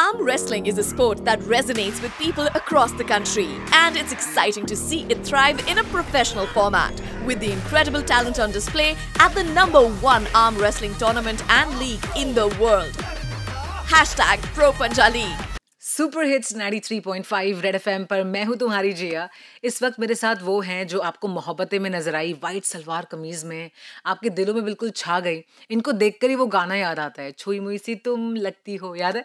Arm wrestling is a sport that resonates with people across the country, and it's exciting to see it thrive in a professional format with the incredible talent on display at the #1 arm wrestling tournament and league in the world. #Pro Punja League. Super hits 93.5 red FM पर मैं हूं तुम्हारी जिया। इस वक्त मेरे साथ वो हैं जो आपको मोहब्बतें में नजर आई, वाइट सलवार कमीज में, आपके दिलों में बिल्कुल छा गई। इनको देखकर ही वो गाना याद आता है, छुई मुई सी तुम लगती हो, याद है?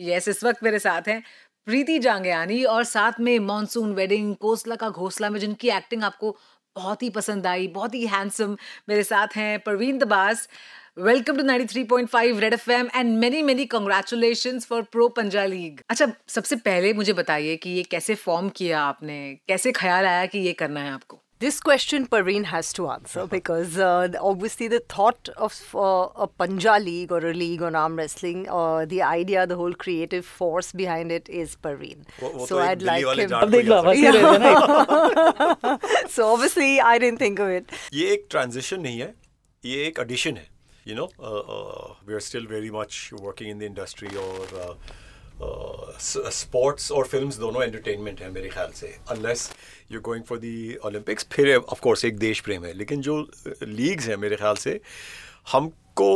यस, इस वक्त मेरे साथ हैं प्रीति जांगियानी और साथ में मॉनसून वेडिंग, कोसला का घोसला में जिनकी एक्टिंग आपको बहुत ही पसंद आई, बहुत ही हैंडसम। मेरे साथ हैं Parveen Dabas. Welcome to 93.5 red FM and many many congratulations for pro Panja league. अच्छा, सबसे पहले मुझे बताइए कि ये कैसे फॉर्म किया आपने, कैसे ख्याल आया कि ये करना है आपको? This question Parveen has to answer because obviously the thought of a Panja league or a league on arm wrestling, the idea, the whole creative force behind it is Parveen. So I'd like him. So obviously I didn't think of it. ये एक transition नहीं है, ये एक addition है. You know, we are still very much working in the industry और sports और films दोनों एंटरटेनमेंट है मेरे ख्याल से, unless you going for the Olympics. फिर ऑफ कोर्स एक देश प्रेम है, लेकिन जो लीग्स हैं मेरे ख्याल से हमको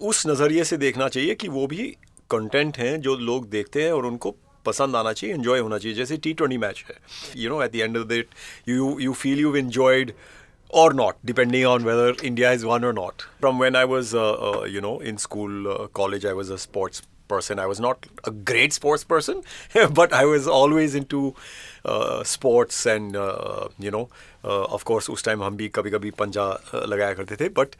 उस नज़रिए से देखना चाहिए कि वो भी कंटेंट हैं जो लोग देखते हैं और उनको पसंद आना चाहिए, एंजॉय होना चाहिए। जैसे T20 मैच है, you know, at the end of the day you feel you've enjoyed or not, depending on whether India has won or not. From when I was in school, college, I was a sports person. I was not a great sports person, but I was always into sports and of course उस time हम भी कभी-कभी पंजा लगाया करते थे, but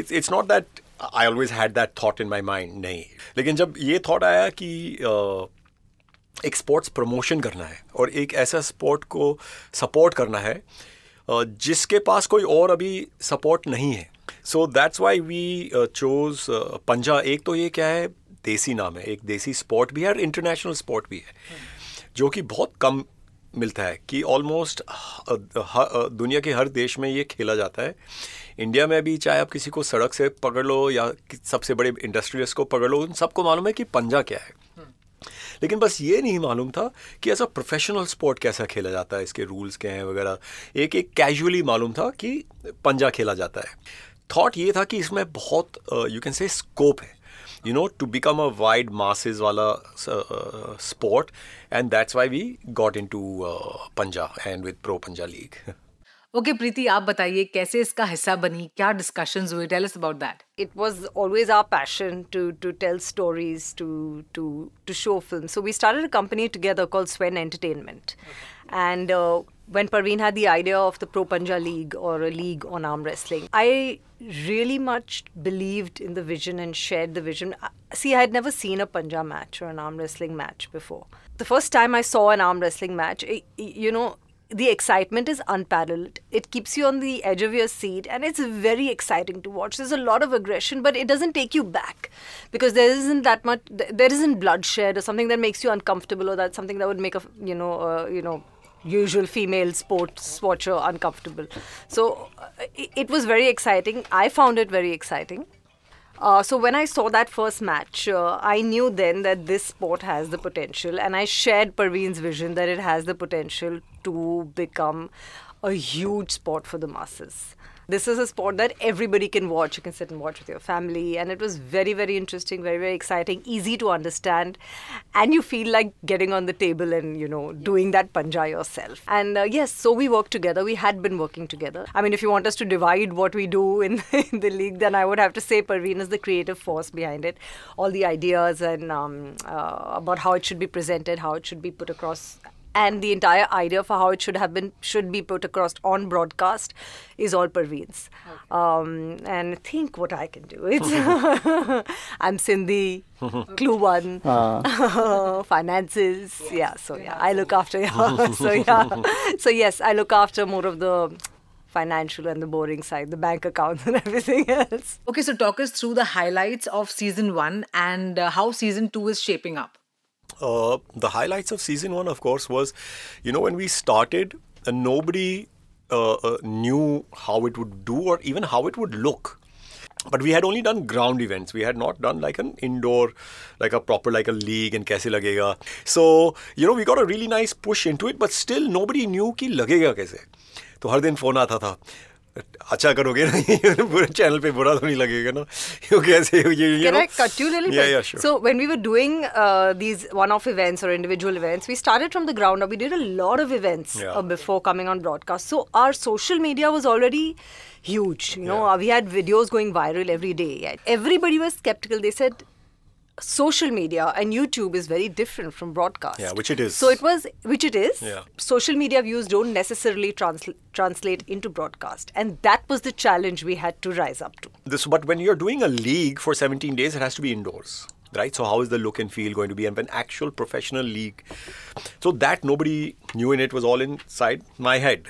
it's not that I always had that thought in my mind, नहीं। लेकिन जब ये thought आया कि एक स्पोर्ट्स प्रमोशन करना है और एक ऐसा स्पोर्ट को सपोर्ट करना है जिसके पास कोई और अभी सपोर्ट नहीं है, so that's why we chose Panja. एक तो ये क्या है, देसी नाम है, एक देसी स्पोर्ट भी है और इंटरनेशनल स्पोर्ट भी है, जो कि बहुत कम मिलता है कि ऑलमोस्ट दुनिया के हर देश में ये खेला जाता है। इंडिया में भी चाहे आप किसी को सड़क से पकड़ लो या सबसे बड़े इंडस्ट्रियलिस्ट को पकड़ लो, उन सबको मालूम है कि पंजा क्या है। लेकिन बस ये नहीं मालूम था कि ऐसा प्रोफेशनल स्पोर्ट कैसा खेला जाता है, इसके रूल्स क्या हैं वगैरह। एक कैजुअली मालूम था कि पंजा खेला जाता है। थॉट ये था कि इसमें बहुत यू कैन से स्कोप है, you know, to become a wide masses wala sport, and that's why we got into Panja and with Pro Panja League. Okay Preeti, आप बताइए कैसे इसका हिस्सा बनी, क्या डिस्कशंस हुए? Tell us about that. It was always our passion to tell stories, to show films. So we started a company together called Swen Entertainment. And when Parveen had the idea of the Pro Panja League or a league on arm wrestling, I really much believed in the vision and shared the vision. See, I had never seen a Panja match or an arm wrestling match before. The first time I saw an arm wrestling match, the excitement is unparalleled. It keeps you on the edge of your seat and it's very exciting to watch. There's a lot of aggression, but it doesn't take you back because there isn't bloodshed or something that makes you uncomfortable, or that's something that would make a usual female sports watcher uncomfortable. So it was very exciting. I found it very exciting. So when I saw that first match, I knew then that this sport has the potential, and I shared Parveen's vision that it has the potential to become a huge sport for the masses. This is a sport that everybody can watch. You can sit and watch with your family, and it was very, very interesting, very, very exciting, easy to understand, and you feel like getting on the table and, doing that panja yourself. And yes, so we worked together. We had been working together. I mean, if you want us to divide what we do in the league, then I would have to say Parveen is the creative force behind it. All the ideas and about how it should be presented, how it should be put across, and the entire idea for how it should be put across on broadcast is all Parveen's. And think what I can do. It's I'm Sindhi, Clue One, finances. I look after. So yes, I look after more of the financial and the boring side, the bank accounts and everything else. Okay, so talk us through the highlights of season 1 and how season 2 is shaping up. The highlights of season 1, of course, was, when we started, nobody knew how it would do or even how it would look. But we had only done ground events. We had not done like an indoor, like a proper, like a league and kaise lagega. So, we got a really nice push into it, but still nobody knew ki lagega kaise. तो हर दिन phone आता था, अच्छा करोगे ना, पूरे channel पे बुरा तो नहीं लगेगा ना, कैसे Can I cut you a little bit? Yeah, sure. So when we were doing these one-off events or individual events, we started from the ground up. We did a lot of events before coming on broadcast. So our social media was already huge. We had videos going viral every day. Everybody was skeptical. They said social media and YouTube is very different from broadcast. Yeah, which it is. So which it is. Yeah. Social media views don't necessarily translate into broadcast. And that was the challenge we had to rise up to. But when you're doing a league for 17 days, it has to be indoors. Right? So how is the look and feel going to be? And an actual professional league. So that nobody knew, in it was all inside my head,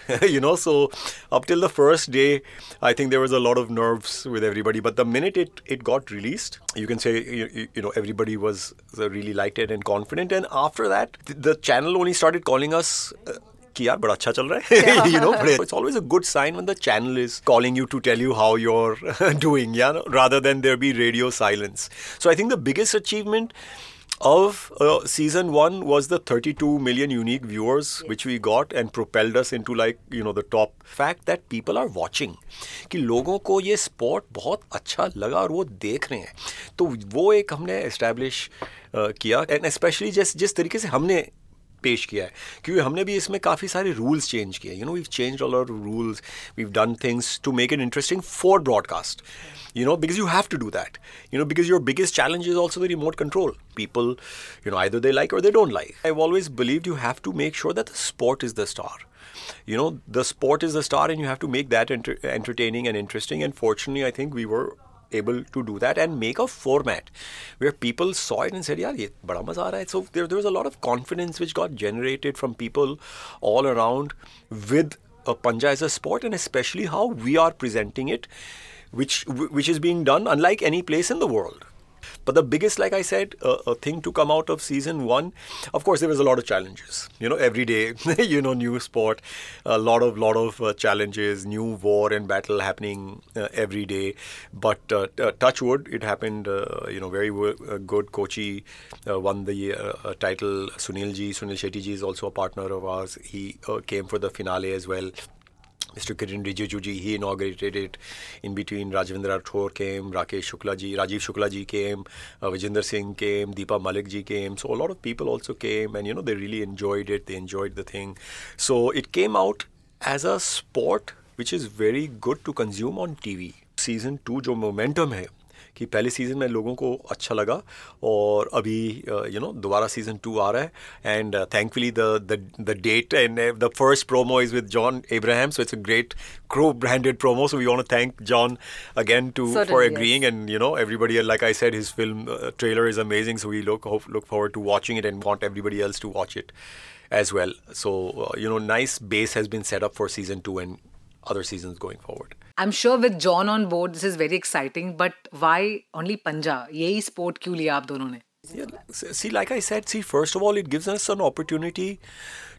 So up till the first day, I think there was a lot of nerves with everybody. But the minute it got released, you can say, everybody was really liked it and confident. And after that, the channel only started calling us... कि यार बड़ा अच्छा चल रहा है, it's always a good sign when the channel is calling you to tell you how you're doing, rather than there be radio silence. So I think the biggest achievement of season 1 was the 32 million unique viewers which we got and propelled us into the top. Fact that people are watching, कि लोगों को ये sport बहुत अच्छा लगा और वो देख रहे हैं, तो वो एक हमने establish किया, and especially जिस तरीके से हमने पेश किया है, क्योंकि हमने भी इसमें काफ़ी सारे रूल्स चेंज किए. we've changed a lot of rules, we've done things to make it interesting for broadcast, because you have to do that, because your biggest challenge is also the remote control. People, either they like or they don't like. I've always believed you have to make sure that the sport is the star. The sport is the star, and you have to make that entertaining and interesting. And fortunately, I think we were able to do that and make a format where people saw it and said, yaar, ye bada maza aa raha hai. So there was a lot of confidence which got generated from people all around with Panja as a sport, and especially how we are presenting it, which is being done unlike any place in the world. But the biggest, like I said, thing to come out of season 1, of course, there was a lot of challenges. Every day, new sport, a lot of challenges, new war and battle happening every day. But touch wood, it happened, very good. Kochi won the title. Sunil Shetty ji is also a partner of ours. He came for the finale as well. Mr. Kiran Rijiju ji, he inaugurated it. In between, Rajvindra Rathore came, Rajesh Shukla ji came, Vijender Singh came, Deepa Malik ji came. So a lot of people also came, and they really enjoyed it. They enjoyed the thing. So it came out as a sport which is very good to consume on TV. Season 2 जो momentum है, कि पहले season में लोगों को अच्छा लगा, और अभी दोबारा सीज़न 2 आ रहा है, and thankfully the date and the first promo is with John Abraham, so it's a great Crow-branded promo, so we want to thank John again for agreeing, yes. And everybody, like I said, his film trailer is amazing, so we look forward to watching it and want everybody else to watch it as well. So nice base has been set up for season 2 and other seasons going forward. I'm sure with John on board, this is very exciting. But why only Panja? यही sport क्यों लिया आप दोनों ने? Yeah, see, like I said, first of all, it gives us an opportunity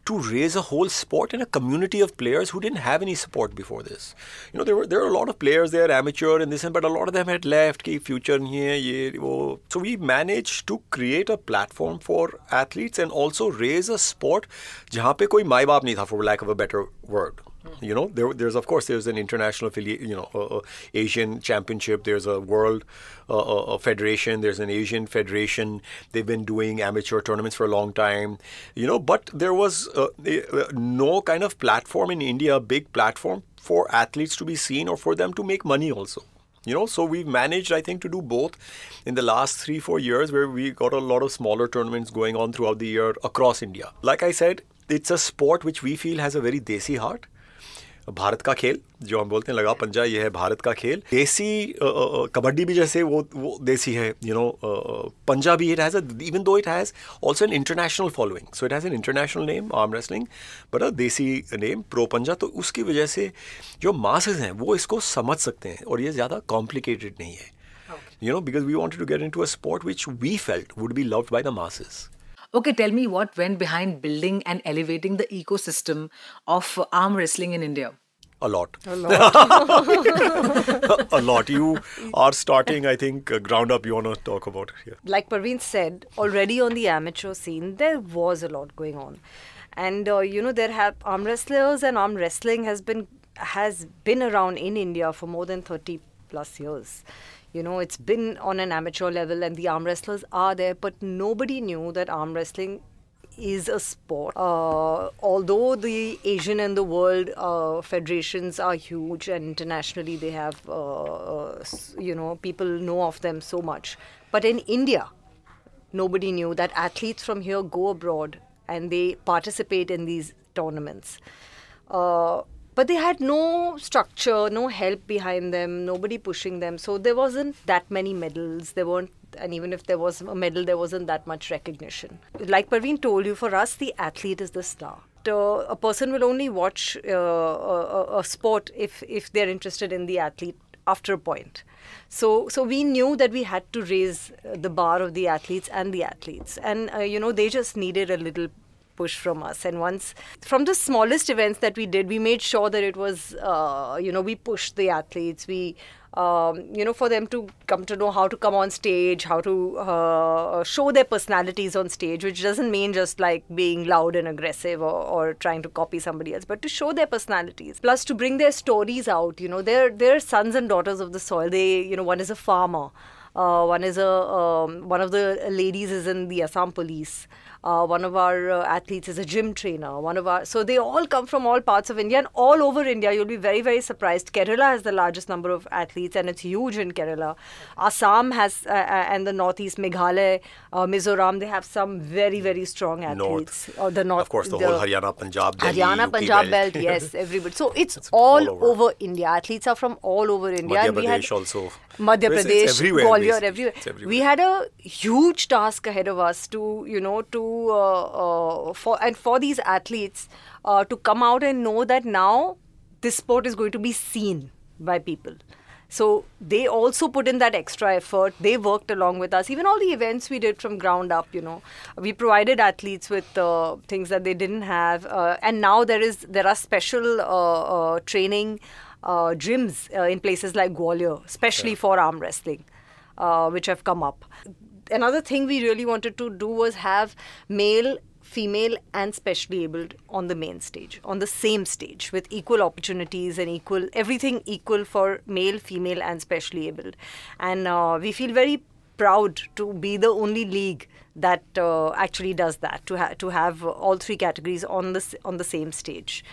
to raise a whole sport and a community of players who didn't have any support before this. There were a lot of players there, amateur and this, but a lot of them had left, कि future नहीं है, ये वो. So we managed to create a platform for athletes and also raise a sport जहाँ पे कोई माँ बाप नहीं था, for lack of a better word. There's an international affiliate, Asian championship, there's a world federation, there's an Asian federation. They've been doing amateur tournaments for a long time, but there was no kind of platform in India, big platform for athletes to be seen or for them to make money also. So we've managed, I think, to do both in the last 3-4 years, where we got a lot of smaller tournaments going on throughout the year across India. Like I said, it's a sport which we feel has a very desi heart. Bharat का खेल जो हम बोलते हैं लगा पंजा, ये है भारत का खेल. देसी कबड्डी भी जैसे वो देसी है, Punjabi, it has even though it has also an international following, so it has an international name, arm wrestling, but a देसी name, pro पंजा. तो उसकी वजह से जो masses हैं वो इसको समझ सकते हैं और ये ज़्यादा complicated नहीं है, because we wanted to get into a sport which we felt would be loved by the masses. Okay, tell me what went behind building and elevating the ecosystem of arm wrestling in India. A lot. A lot. A lot. You are starting, I think, ground up. You want to talk about it here. Like Parveen said, already on the amateur scene, there was a lot going on. And, there have arm wrestlers, and arm wrestling has been around in India for more than 30 plus years. It's been on an amateur level, and the arm wrestlers are there, but nobody knew that arm wrestling is a sport. Although the Asian and the world federations are huge, and internationally they have, people know of them so much. But in India, nobody knew that athletes from here go abroad and they participate in these tournaments. But they had no structure, no help behind them, nobody pushing them. So there wasn't that many medals. And even if there was a medal, there wasn't that much recognition. Like Parveen told you, for us, the athlete is the star. A person will only watch a sport if they're interested in the athlete after a point. So we knew that we had to raise the bar of the athletes. And they just needed a little push from us. And once, from the smallest events that we did, we made sure that it was, we pushed the athletes. We, for them to come to know how to come on stage, how to show their personalities on stage, which doesn't mean just like being loud and aggressive or trying to copy somebody else, but to show their personalities. Plus to bring their stories out. They're sons and daughters of the soil. They, one is a farmer. One of the ladies is in the Assam police. One of our athletes is a gym trainer. So they all come from all parts of India, and all over India. You'll be very, very surprised. Kerala has the largest number of athletes, and it's huge in Kerala. Assam has, and the northeast, Meghalaya, Mizoram, they have some very, very strong athletes. The north, of course, the whole Haryana, Punjab, Delhi, Haryana, UP Punjab belt, yes, everybody. So it's all over India. Athletes are from all over India. Madhya Pradesh also. Madhya Pradesh, it's everywhere, Gwalior, everywhere. We had a huge task ahead of us for these athletes to come out and know that now this sport is going to be seen by people. So they also put in that extra effort. They worked along with us. Even all the events we did from ground up, we provided athletes with things that they didn't have. And now there are special training gyms in places like Gwalior, especially for arm wrestling, which have come up. Another thing we really wanted to do was have male, female and specially abled on the main stage, on the same stage, with equal opportunities and everything equal for male, female and specially abled. And we feel very proud to be the only league that actually does that, to have all three categories on the same stage.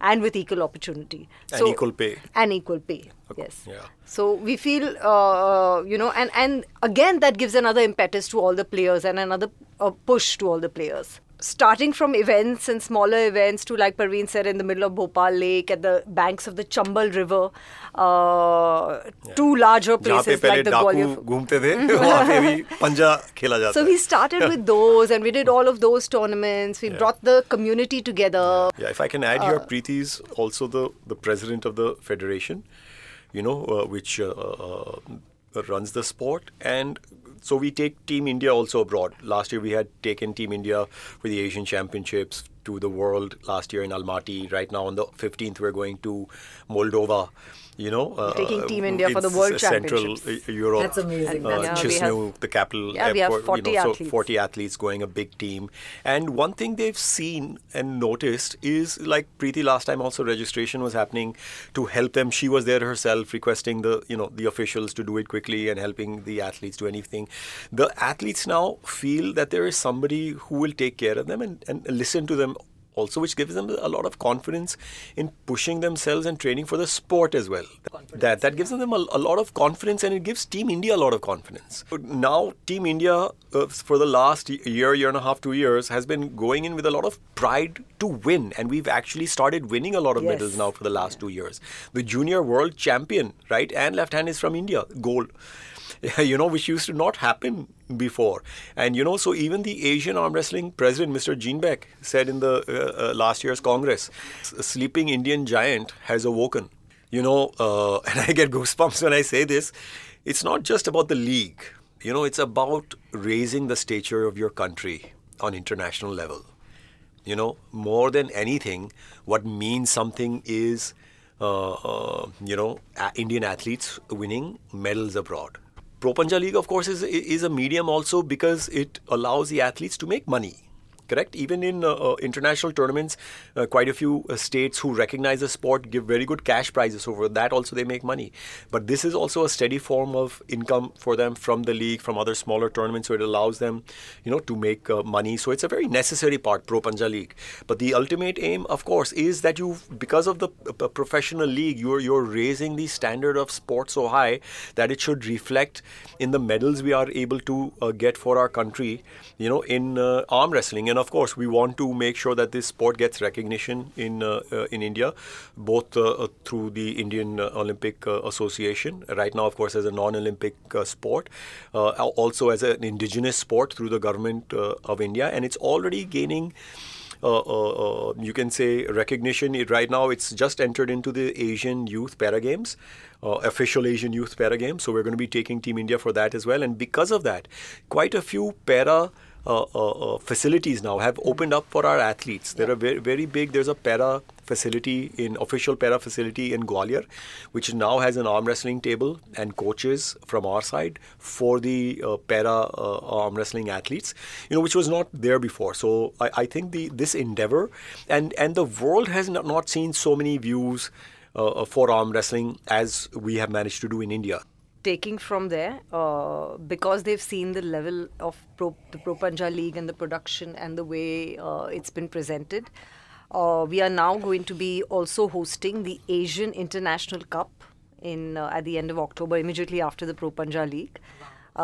And with equal opportunity. And equal pay. And equal pay, yes. Yeah. So we feel, and again that gives another impetus to all the players and another push to all the players. Starting from events and smaller events to, like Parveen said, in the middle of Bhopal Lake, at the banks of the Chambal River, to larger places like the Gwalior. So we started with those, and we did all of those tournaments. We brought the community together. Yeah, if I can add here, Preeti is also the president of the federation, which runs the sport. And so we take Team India also abroad. Last year we had taken Team India for the Asian Championships to the world last year in Almaty. Right now on the 15th we're going to Moldova. Taking Team India for the World Championships. Central Europe. That's amazing. Chisinau, the capital. We have 40 athletes. So 40 athletes going, a big team. And one thing they've seen and noticed is, like Preeti last time also, registration was happening to help them. She was there herself requesting the officials to do it quickly and helping the athletes do anything. The athletes now feel that there is somebody who will take care of them and listen to them also, which gives them a lot of confidence in pushing themselves and training for the sport as well. That gives them a lot of confidence, and it gives Team India a lot of confidence. Now Team India for the last year and a half, 2 years has been going in with a lot of pride to win, and we've actually started winning a lot of medals now for the last 2 years. The junior world champion, right, and left hand is from India, gold. Which used to not happen before. And, so even the Asian Arm Wrestling President, Mr. Gene Beck, said in the last year's Congress, a sleeping Indian giant has awoken. And I get goosebumps when I say this. It's not just about the league. It's about raising the stature of your country on international level. More than anything, what means something is Indian athletes winning medals abroad. Pro Punjab League, of course, is a medium also because it allows the athletes to make money. Correct? Even in international tournaments, quite a few states who recognize the sport give very good cash prizes over that. Also, they make money. But this is also a steady form of income for them from the league, from other smaller tournaments. So it allows them, to make money. So it's a very necessary part, Pro Punjab League. But the ultimate aim, of course, is that because of the professional league, you're raising the standard of sport so high that it should reflect in the medals we are able to get for our country, in arm wrestling. And of course, we want to make sure that this sport gets recognition in India, both through the Indian Olympic Association. Right now, of course, as a non-Olympic sport, also as an indigenous sport through the government of India, and it's already gaining. You can say recognition. Right now, it's just entered into the Asian Youth Para Games, official Asian Youth Para Games. So we're going to be taking Team India for that as well. And because of that, quite a few para facilities now have opened up for our athletes. There are very, very big. There's a official para facility in Gwalior, which now has an arm wrestling table and coaches from our side for the para arm wrestling athletes, which was not there before. So I think this endeavor and the world has not seen so many views for arm wrestling as we have managed to do in India. Taking from there, because they've seen the level of the Pro Punjab League and the production and the way it's been presented, we are now going to be also hosting the Asian International Cup at the end of October, immediately after the Pro Punjab League.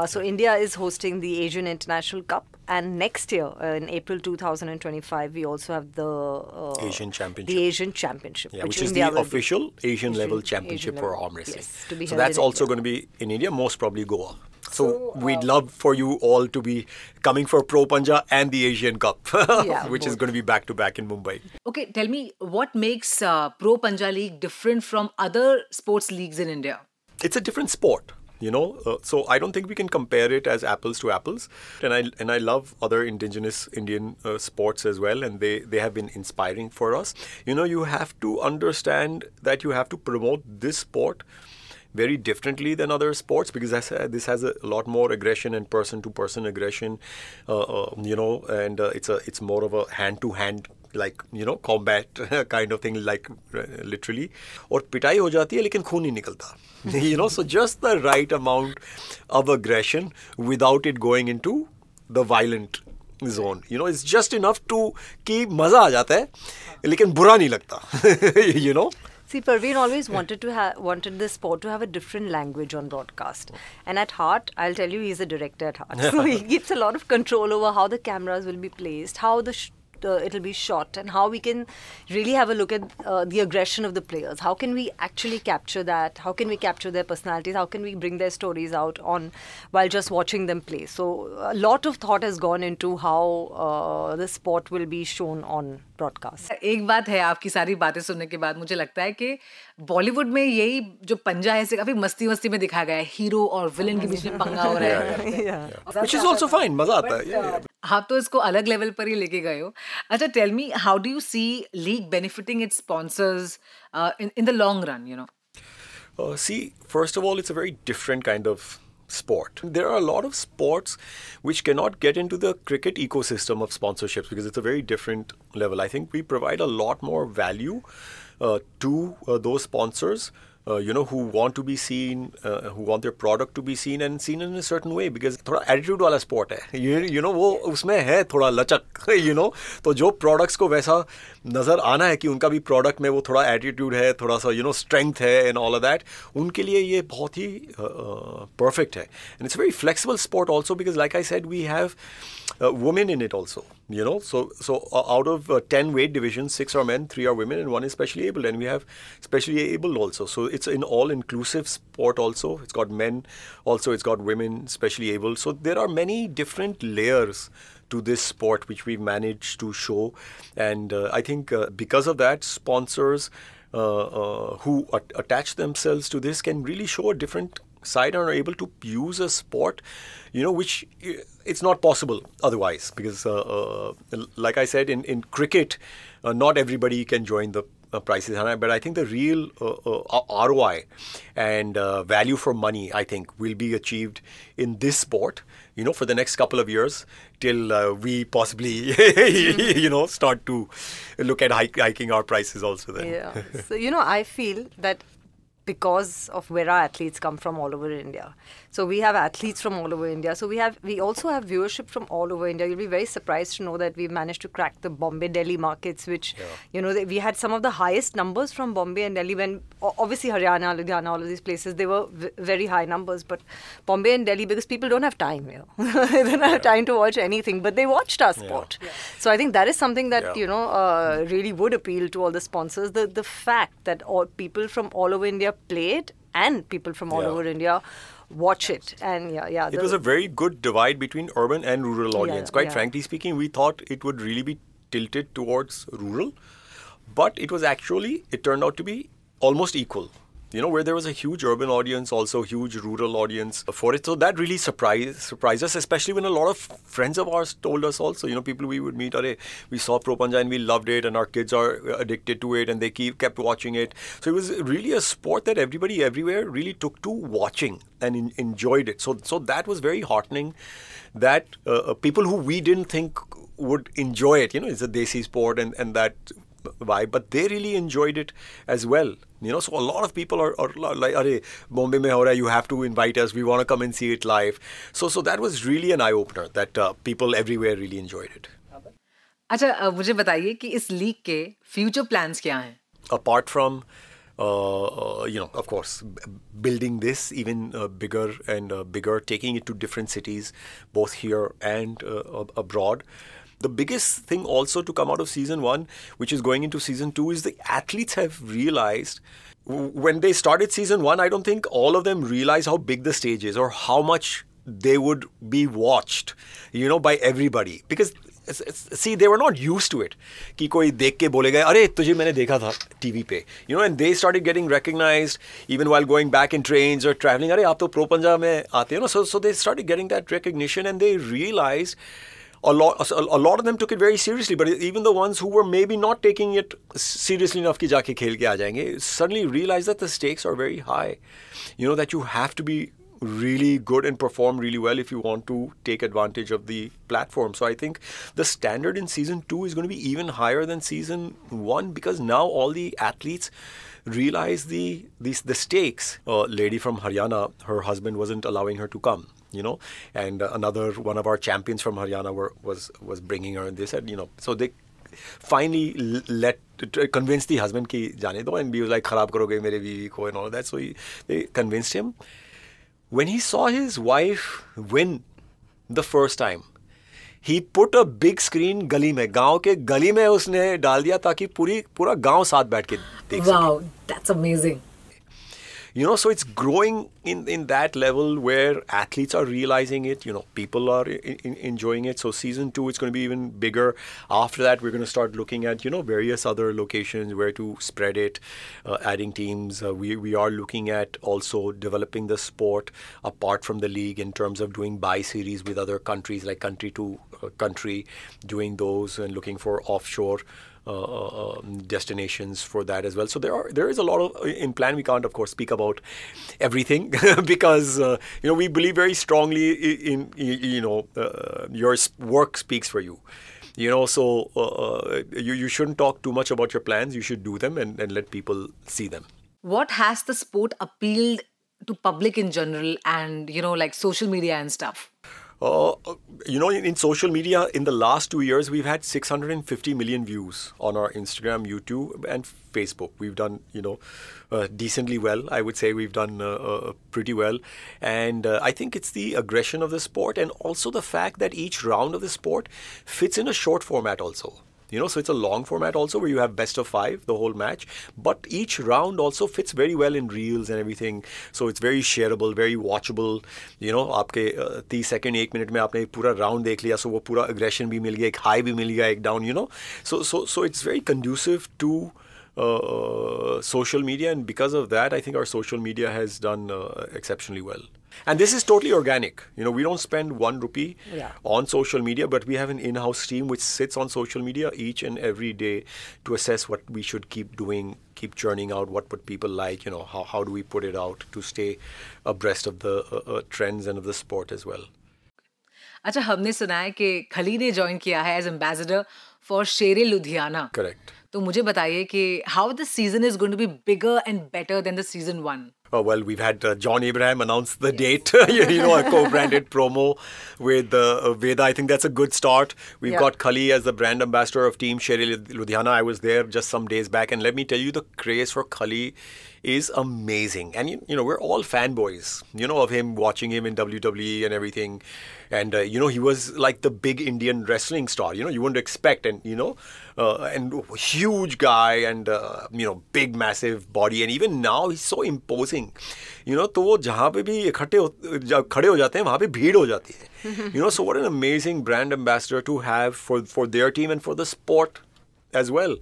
So India is hosting the Asian International Cup, and next year, in April 2025, we also have the Asian Championship. The Asian Championship, which is the official Asian level championship for arm wrestling. Yes, so that's also going to be in India, most probably Goa. So we'd love for you all to be coming for Pro Punjab and the Asian Cup, which is going to be back to back in Mumbai. Okay, tell me, what makes Pro Punjab League different from other sports leagues in India? It's a different sport. So I don't think we can compare it as apples to apples. And I love other indigenous Indian sports as well, and they have been inspiring for us. You have to understand that you have to promote this sport very differently than other sports, because this has a lot more aggression and person-to-person aggression, and it's more of a hand-to-hand combat kind of thing, literally. और पिटाई हो जाती है लेकिन खून नहीं निकलता. So just the right amount of aggression without it going into the violent zone. It's just enough to कि मजा आ जाता है लेकिन बुरा नहीं लगता. See, Parveen always wanted this sport to have a different language on broadcast. And at heart, I'll tell you, he's a director at heart. So he keeps a lot of control over how the cameras will be placed, how it'll be shot, and how we can really have a look at the aggression of the players. How can we actually capture that? How can we capture their personalities? How can we bring their stories out while just watching them play? So a lot of thought has gone into how the sport will be shown on broadcast. एक बात है, आपकी सारी बातें सुनने के बाद मुझे लगता है कि बॉलीवुड में यही जो पंजा है, इसे काफी मस्ती में दिखाया गया है. हीरो और विलेन के बीच में पंगा हो रहा है. Which is also fine. मजा आता है. आप तो इसको अलग लेवल पर ही लेके गए हो. अच्छा, tell me, how do you see league benefiting its sponsors in the long run, See, first of all, it's a very different kind of sport. There are a lot of sports which cannot get into the cricket ecosystem of sponsorships because it's a very different level. I think we provide a lot more value to those sponsors who want to be seen, who want their product to be seen and seen in a certain way, because थोड़ा attitude वाला sport है, वो उसमें है थोड़ा लचक, तो जो products को वैसा नज़र आना है कि उनका भी product में वो थोड़ा attitude है, थोड़ा सा strength है and all of that, उनके लिए ये बहुत ही perfect है. And it's a very flexible sport also because, like I said, we have women in it also. So out of 10 weight divisions, 6 are men, 3 are women, and 1 is specially abled, and we have specially abled also. So it's an all-inclusive sport also. It's got men also, it's got women, specially abled. So there are many different layers to this sport which we've managed to show, and I think because of that, sponsors who attach themselves to this can really show a different side and are able to use a sport, which it's not possible otherwise, because like I said, in cricket, not everybody can join the prices, but I think the real ROI and value for money, I think, will be achieved in this sport, for the next couple of years till we possibly, start to look at hiking our prices also then. Yeah. So, I feel that because of where our athletes come from all over India. So we have athletes from all over India. So we also have viewership from all over India. You'll be very surprised to know that we've managed to crack the Bombay, Delhi markets, which, we had some of the highest numbers from Bombay and Delhi when, obviously Haryana, Ludhiana, all of these places, they were very high numbers. But Bombay and Delhi, because people don't have time, they don't have time to watch anything, but they watched our sport. Yeah. So I think that is something that, really would appeal to all the sponsors. The fact that all people from all over India play it and people from all over India watch it. And it was a very good divide between urban and rural audience. Quite frankly speaking, we thought it would really be tilted towards rural, but it turned out to be almost equal. Where there was a huge urban audience, also huge rural audience for it. So that really surprised us, especially when a lot of friends of ours told us also, people we would meet, we saw Pro Panja and we loved it and our kids are addicted to it and they kept watching it. So it was really a sport that everybody everywhere really took to watching and enjoyed it. So that was very heartening that people who we didn't think would enjoy it, it's a desi sport and that vibe, but they really enjoyed it as well. So a lot of people are like, "Arey, Bombay mein ho raha hai, you have to invite us. We want to come and see it live." So that was really an eye opener that people everywhere really enjoyed it. अच्छा, मुझे बताइए कि इस league के future plans क्या हैं? Apart from of course, building this even bigger and bigger, taking it to different cities, both here and abroad. The biggest thing also to come out of season 1, which is going into season 2, is the athletes have realized when they started season 1, I don't think all of them realized how big the stage is or how much they would be watched, by everybody. Because see, they were not used to it. कि कोई देख के बोलेगा, अरे तुझे मैंने देखा था TV पे, and they started getting recognized even while going back in trains or traveling. अरे आप तो Pro Panja में आते हो, so they started getting that recognition and they realized. A lot of them took it very seriously, but even the ones who were maybe not taking it seriously enough कि जाके खेल के आ जाएंगे, suddenly realized that the stakes are very high. That you have to be really good and perform really well if you want to take advantage of the platform. So I think the standard in season 2 is going to be even higher than season 1 because now all the athletes realize the stakes. A lady from Haryana, her husband wasn't allowing her to come. And another one of our champions from Haryana was bringing her, and they said, so they finally convinced the husband ki jaane do, and he was like, kharab karoge mere beevi ko and all of that. So they convinced him. When he saw his wife win the first time, he put a big screen गली में, गांव के गली में उसने डाल दिया ताकि पूरा गांव साथ बैठ के देख सके. Wow, that's amazing. So it's growing in that level where athletes are realizing it, people are enjoying it. So season 2, it's going to be even bigger. After that, we're going to start looking at, various other locations where to spread it, adding teams. We are looking at also developing the sport apart from the league in terms of doing bi-series with other countries, like country to country, doing those and looking for offshore destinations for that as well. So there is a lot of in plan. We can't, of course, speak about everything because we believe very strongly in your work speaks for you. So you shouldn't talk too much about your plans. You should do them and let people see them. What has the sport appealed to public in general and like social media and stuff? In social media, in the last 2 years, we've had 650 million views on our Instagram, YouTube, and Facebook. We've done, decently well. I would say we've done pretty well. And I think it's the aggression of the sport and also the fact that each round of the sport fits in a short format also. So it's a long format also where you have best of 5, the whole match. But each round also fits very well in reels and everything. So it's very shareable, very watchable. आपके 30 second 1 minute में आपने पूरा round देख लिया, so वो पूरा aggression भी मिल गया, एक high भी मिल गया, एक down, So it's very conducive to social media, and because of that, I think our social media has done exceptionally well. And this is totally organic. You know, we don't spend 1 rupee on social media, but we have an in-house team which sits on social media each and every day to assess what we should keep doing, keep churning out, what would people like, you know, how do we put it out to stay abreast of the trends and of the sport as well. अच्छा, हमने सुना है कि खली ने join किया है as ambassador for Shere Ludhiana. Correct. तो मुझे बताइए कि how this season is going to be bigger and better than the season 1. Oh, well, we've had John Abraham announce the date, you know, a co-branded promo with Veda. I think that's a good start. We've got Khali as the brand ambassador of Team Shere Ludhiana. I was there just some days back, and let me tell you, the craze for Khali is amazing. And, you know, we're all fanboys, you know, of him, watching him in WWE and everything. And, you know, he was like the big Indian wrestling star, you know, you wouldn't expect. And, you know, and huge guy and, you know, big, massive body. And even now, he's so imposing. You know, तो वो जहाँ पे भी खड़े हो जाते हैं वहाँ पे भीड़ हो जाती है. You know, so what an amazing brand ambassador to have for their team and for the sport as well.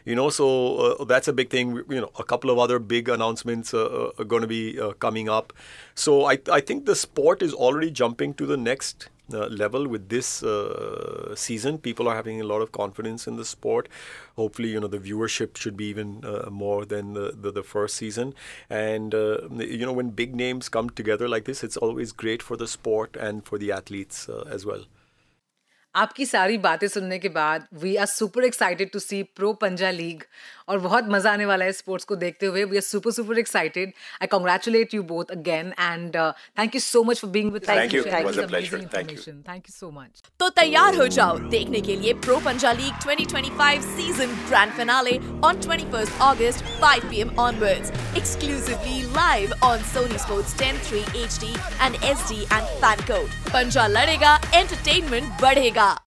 You know, so that's a big thing. You know, a couple of other big announcements are going to be coming up. So I think the sport is already jumping to the next level with this season. People are having a lot of confidence in the sport. Hopefully, you know, the viewership should be even more than the first season. And, you know, when big names come together like this, it's always great for the sport and for the athletes as well. आपकी सारी बातें सुनने के बाद we are super excited to see pro Panja league और बहुत मजा आने वाला है स्पोर्ट्स को देखते हुए. We are super excited. I congratulate you both again and thank you so much for being with thank you. It was a pleasure. Thank you so much. तो तैयार हो जाओ देखने के लिए pro Panja league 2025 season grand finale on 21st August 5 PM onwards, exclusively live on Sony Sports 10 3 HD and SD and Fan Code. पंजा लड़ेगा, entertainment बढ़ेगा.